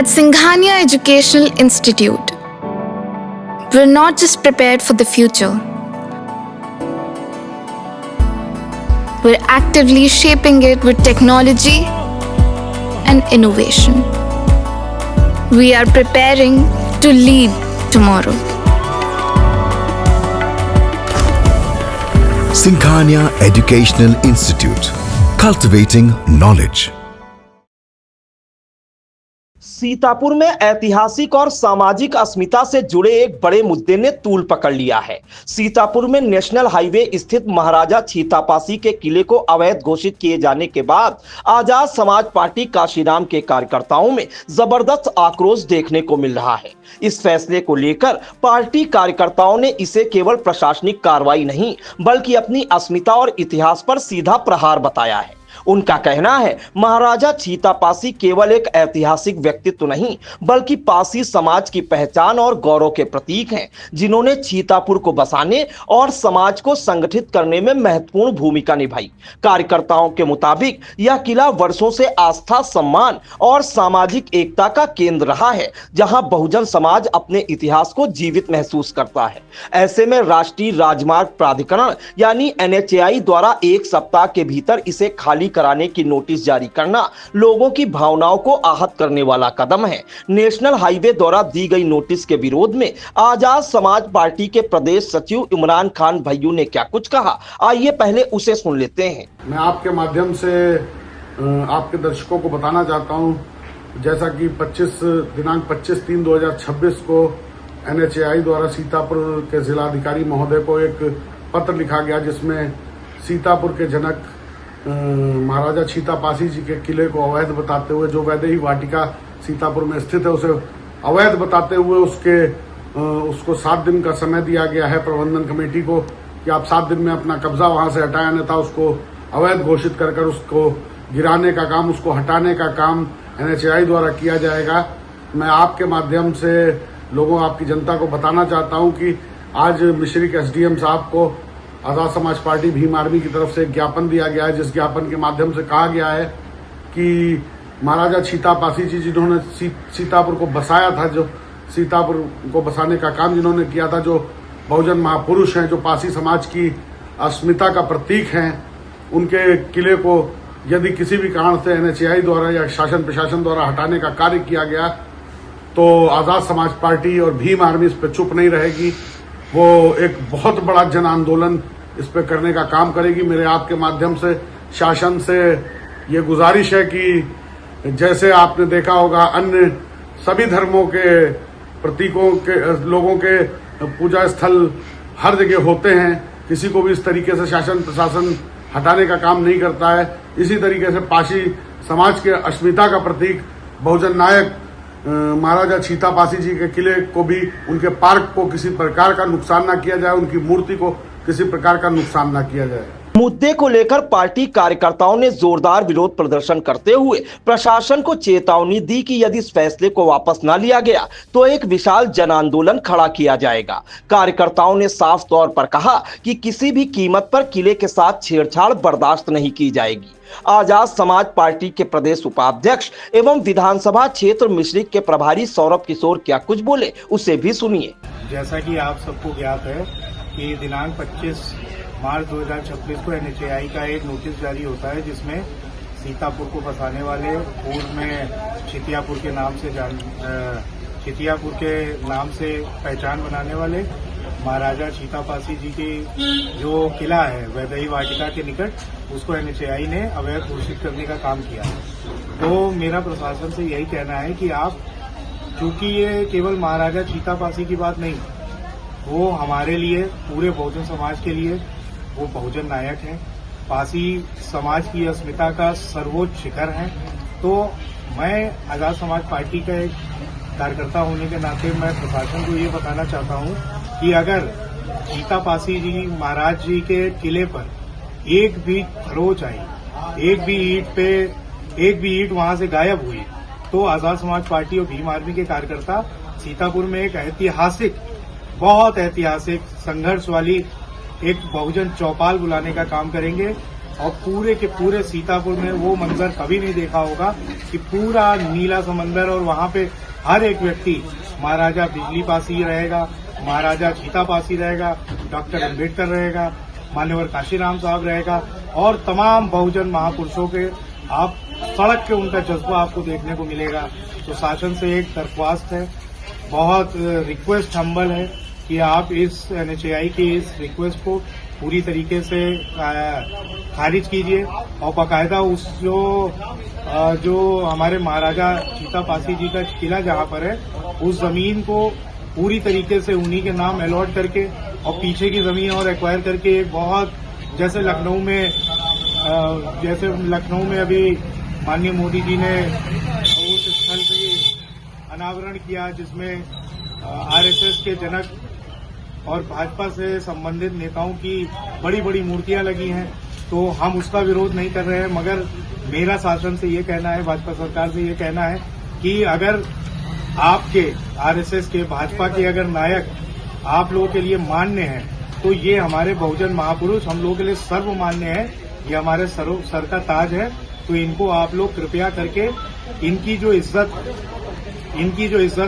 At Singhania Educational Institute, we're not just prepared for the future, we're actively shaping it with technology and innovation. We are preparing to lead tomorrow. Singhania Educational Institute, cultivating knowledge. Sitapur में ऐतिहासिक और सामाजिक अस्मिता से जुड़े एक बड़े मुद्दे ने तूल पकड़ लिया है। सीतापुर में नेशनल हाईवे स्थित महाराजा छीतापासी के किले को अवैध घोषित किए जाने के बाद आजाद समाज पार्टी काशीराम के कार्यकर्ताओं में जबरदस्त आक्रोश देखने को मिल रहा है। इस फैसले को लेकर पार्टी कार्यकर्ताओं ने इसे केवल प्रशासनिक कार्रवाई नहीं बल्कि अपनी अस्मिता और इतिहास पर सीधा प्रहार बताया है। उनका कहना है महाराजा छीतापासी केवल एक ऐतिहासिक व्यक्तित्व नहीं बल्कि पासी समाज की पहचान और गौरव के प्रतीक हैं, जिन्होंने छीतापुर को बसाने और समाज को संगठित करने में महत्वपूर्ण भूमिका निभाई। कार्यकर्ताओं के मुताबिक यह किला वर्षों से आस्था, सम्मान और सामाजिक एकता का केंद्र रहा है, जहां बहुजन समाज अपने इतिहास को जीवित महसूस करता है। ऐसे में राष्ट्रीय राजमार्ग प्राधिकरण यानी NHAI द्वारा एक सप्ताह के भीतर इसे खाली कराने की नोटिस जारी करना लोगों की भावनाओं को आहत करने वाला कदम है। नेशनल हाईवे द्वारा दी गई नोटिस के विरोध में आजाद समाज पार्टी के प्रदेश सचिव इमरान खान भैयू ने क्या कुछ कहा, आइए पहले उसे सुन लेते हैं। मैं आपके माध्यम से आपके दर्शकों को बताना चाहता हूं, जैसा कि दिनांक 25/3/2026 को NHAI द्वारा सीतापुर के जिलाधिकारी महोदय को एक पत्र लिखा गया, जिसमें सीतापुर के जनक महाराजा छीतापासी जी के किले को अवैध बताते हुए, जो वैदेही वाटिका सीतापुर में स्थित है, उसे अवैध बताते हुए उसको 7 दिन का समय दिया गया है प्रबंधन कमेटी को कि आप 7 दिन में अपना कब्जा वहां से हटाएं, अन्यथा उसको अवैध घोषित कर उसको गिराने का काम, उसको हटाने का काम NHAI द्वारा किया जाएगा। मैं आपके माध्यम से आपकी जनता को बताना चाहता हूं कि आज मिश्रिक SDM साहब को आजाद समाज पार्टी भीम आर्मी की तरफ से एक ज्ञापन दिया गया है, जिस ज्ञापन के माध्यम से कहा गया है कि महाराजा छीतापासी जी जिन्होंने सीतापुर को बसाया था, जो सीतापुर को बसाने का काम जिन्होंने किया था, जो बहुजन महापुरुष हैं, जो पासी समाज की अस्मिता का प्रतीक हैं, उनके किले को यदि किसी भी कारण से NHAI द्वारा या शासन प्रशासन द्वारा हटाने का कार्य किया गया तो आजाद समाज पार्टी और भीम आर्मी इस पर चुप नहीं रहेगी। वो एक बहुत बड़ा जन आंदोलन इस पे करने का काम करेगी। मेरे आपके माध्यम से शासन से ये गुजारिश है कि जैसे आपने देखा होगा अन्य सभी धर्मों के प्रतीकों के लोगों के पूजा स्थल हर जगह होते हैं, किसी को भी इस तरीके से शासन प्रशासन हटाने का काम नहीं करता है। इसी तरीके से पासी समाज के अस्मिता का प्रतीक बहुजन नायक महाराजा छीतापासी जी के किले को भी, उनके पार्क को किसी प्रकार का नुकसान ना किया जाए, उनकी मूर्ति को किसी प्रकार का नुकसान ना किया जाए। मुद्दे को लेकर पार्टी कार्यकर्ताओं ने जोरदार विरोध प्रदर्शन करते हुए प्रशासन को चेतावनी दी कि यदि इस फैसले को वापस न लिया गया तो एक विशाल जन आंदोलन खड़ा किया जाएगा। कार्यकर्ताओं ने साफ तौर पर कहा कि किसी भी कीमत पर किले के साथ छेड़छाड़ बर्दाश्त नहीं की जाएगी। आजाद समाज पार्टी के प्रदेश उपाध्यक्ष एवं विधानसभा क्षेत्र मिश्रिक के प्रभारी सौरभ किशोर क्या कुछ बोले, उसे भी सुनिए। जैसा कि आप सबको ज्ञात है कि दिनांक 25 मार्च 2026 को NHAI का एक नोटिस जारी होता है, जिसमें सीतापुर को बसाने वाले पूर्व में छितियापुर के नाम से पहचान बनाने वाले महाराजा छीतापासी जी की जो किला है वैदेही वाटिका के निकट, उसको NHAI ने अवैध घोषित करने का काम किया। तो मेरा प्रशासन से यही कहना है कि आप, चूंकि ये केवल महाराजा छीतापासी की बात नहीं, वो हमारे लिए, पूरे बहुजन समाज के लिए वो बहुजन नायक हैं, पासी समाज की अस्मिता का सर्वोच्च शिखर है। तो मैं आजाद समाज पार्टी का एक कार्यकर्ता होने के नाते मैं प्रशासन को ये बताना चाहता हूं कि अगर छीतापासी जी महाराज जी के किले पर एक भी खरोच आई, एक भी ईंट वहां से गायब हुई, तो आजाद समाज पार्टी और भीम आर्मी के कार्यकर्ता सीतापुर में एक ऐतिहासिक, बहुत ऐतिहासिक संघर्ष वाली एक बहुजन चौपाल बुलाने का काम करेंगे और पूरे के पूरे सीतापुर में वो मंजर कभी नहीं देखा होगा कि पूरा नीला समंदर और वहाँ पे हर एक व्यक्ति महाराजा बिजली पासी रहेगा, महाराजा चीता पासी रहेगा, डॉक्टर अम्बेडकर रहेगा, मान्यवर काशीराम साहब रहेगा और तमाम बहुजन महापुरुषों के आप सड़क के उनका जज्बा आपको देखने को मिलेगा। तो शासन से एक दरख्वास्त है, बहुत रिक्वेस्ट हम्बल है कि आप इस NHAI की इस रिक्वेस्ट को पूरी तरीके से खारिज कीजिए और बाकायदा उस जो हमारे महाराजा चीता पासी जी का किला जहाँ पर है उस जमीन को पूरी तरीके से उन्हीं के नाम अलॉट करके और पीछे की जमीन और एक्वायर करके एक बहुत जैसे लखनऊ में अभी माननीय मोदी जी ने उस स्थल पे अनावरण किया जिसमें RSS के जनक और भाजपा से संबंधित नेताओं की बड़ी बड़ी मूर्तियां लगी हैं। तो हम उसका विरोध नहीं कर रहे हैं, मगर मेरा शासन से ये कहना है, भाजपा सरकार से ये कहना है कि अगर आपके RSS के भाजपा के अगर नायक आप लोगों के लिए मान्य हैं तो ये हमारे बहुजन महापुरुष हम लोगों के लिए सर्वमान्य है, ये हमारे सर का ताज है। तो इनको आप लोग कृपया करके इनकी जो इज्जत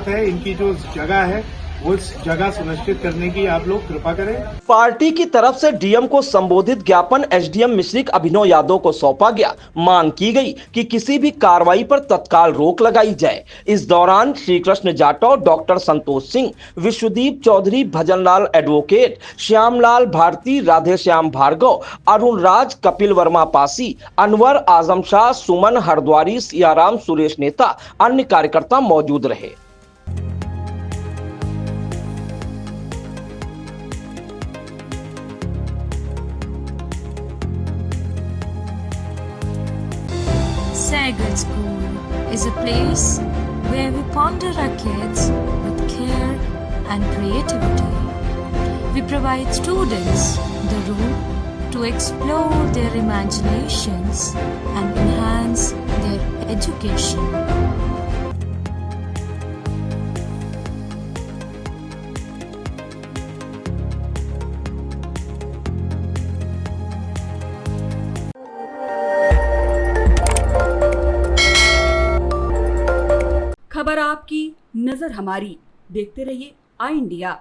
है, इनकी जो जगह है उस जगह सुनिश्चित करने की आप लोग कृपा करें। पार्टी की तरफ से डीएम को संबोधित ज्ञापन SDM मिश्रिक अभिनव यादव को सौंपा गया। मांग की गई कि किसी भी कार्रवाई पर तत्काल रोक लगाई जाए। इस दौरान श्री कृष्ण जाटव, डॉक्टर संतोष सिंह, विश्वदीप चौधरी, भजनलाल एडवोकेट, श्यामलाल भारती, राधेश्याम भार्गव, अरुण राज, कपिल वर्मा पासी, अनवर आजम शाह, सुमन हरद्वारी, सियाराम, सुरेश नेता, अन्य कार्यकर्ता मौजूद रहे। Sagar School is a place where we ponder our kids with care and creativity. We provide students the room to explore their imaginations and enhance their education. खबर आपकी, नजर हमारी। देखते रहिए आई इंडिया।